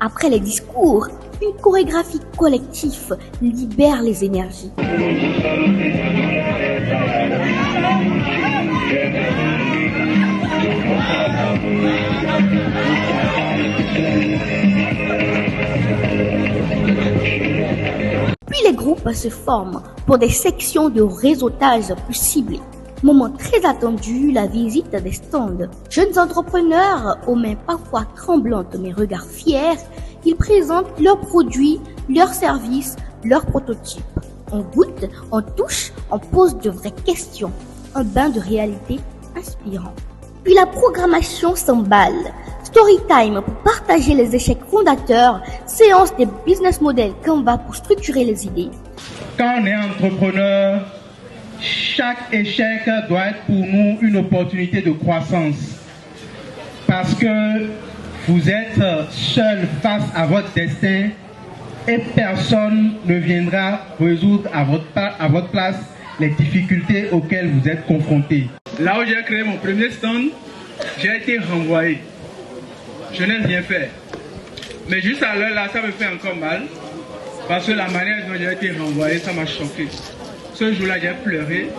Après les discours, une chorégraphie collective libère les énergies. Puis les groupes se forment pour des sections de réseautage plus ciblées. Moment très attendu, la visite des stands. Jeunes entrepreneurs, aux mains parfois tremblantes mais regards fiers, ils présentent leurs produits, leurs services, leurs prototypes. On goûte, on touche, on pose de vraies questions. Un bain de réalité inspirant. Puis la programmation s'emballe. Story time pour partager les échecs fondateurs, séance des business models Canva pour structurer les idées. Quand on est entrepreneur, chaque échec doit être pour nous une opportunité de croissance. Parce que vous êtes seul face à votre destin et personne ne viendra résoudre à votre place les difficultés auxquelles vous êtes confrontés. Là où j'ai créé mon premier stand, j'ai été renvoyé. Je n'ai rien fait. Mais juste à l'heure là, ça me fait encore mal. Parce que la manière dont j'ai été renvoyé, ça m'a choqué. Ce jour-là, j'ai pleuré.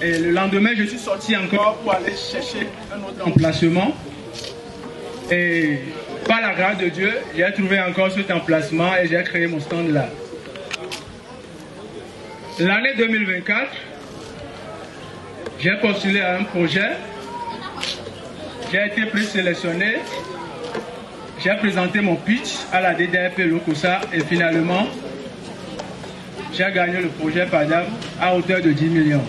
Et le lendemain, je suis sorti encore pour aller chercher un autre emplacement. Et par la grâce de Dieu, j'ai trouvé encore cet emplacement et j'ai créé mon stand là. L'année 2024, j'ai postulé à un projet. J'ai été présélectionné. J'ai présenté mon pitch à la DDRP Lokossa et finalement, j'ai gagné le projet PADAM à hauteur de 10 millions.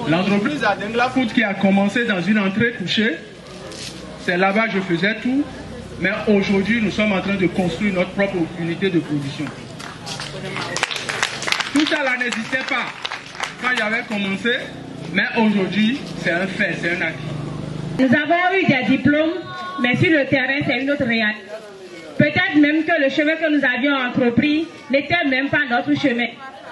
L'entreprise Adengla Food qui a commencé dans une entrée couchée, c'est là-bas que je faisais tout, mais aujourd'hui nous sommes en train de construire notre propre unité de production. Tout ça là n'existait pas quand j'avais commencé, mais aujourd'hui c'est un fait, c'est un acquis. Nous avons eu des diplômes, mais sur le terrain c'est une autre réalité. Peut-être même que le chemin que nous avions entrepris n'était même pas notre chemin.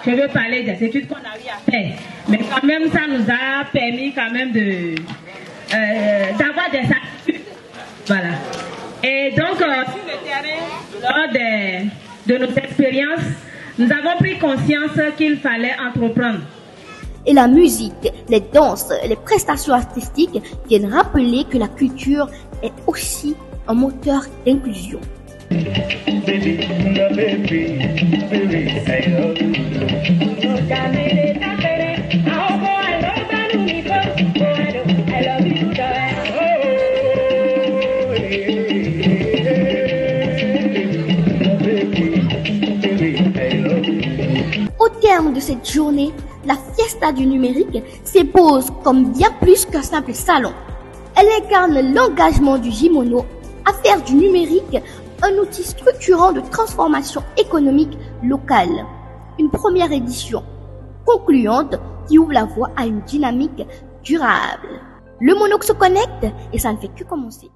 Je veux parler des études qu'on a eu à faire. Mais quand même, ça nous a permis quand même d'avoir des attitudes. Voilà. Et donc, sur le terrain, lors de nos expériences, nous avons pris conscience qu'il fallait entreprendre. Et la musique, les danses, les prestations artistiques viennent rappeler que la culture est aussi un moteur d'inclusion. Au terme de cette journée, la fiesta du numérique s'impose comme bien plus qu'un simple salon. Elle incarne l'engagement du Jimono à faire du numérique un outil structurant de transformation économique locale. Une première édition concluante qui ouvre la voie à une dynamique durable. Le Monox se connecte et ça ne fait que commencer.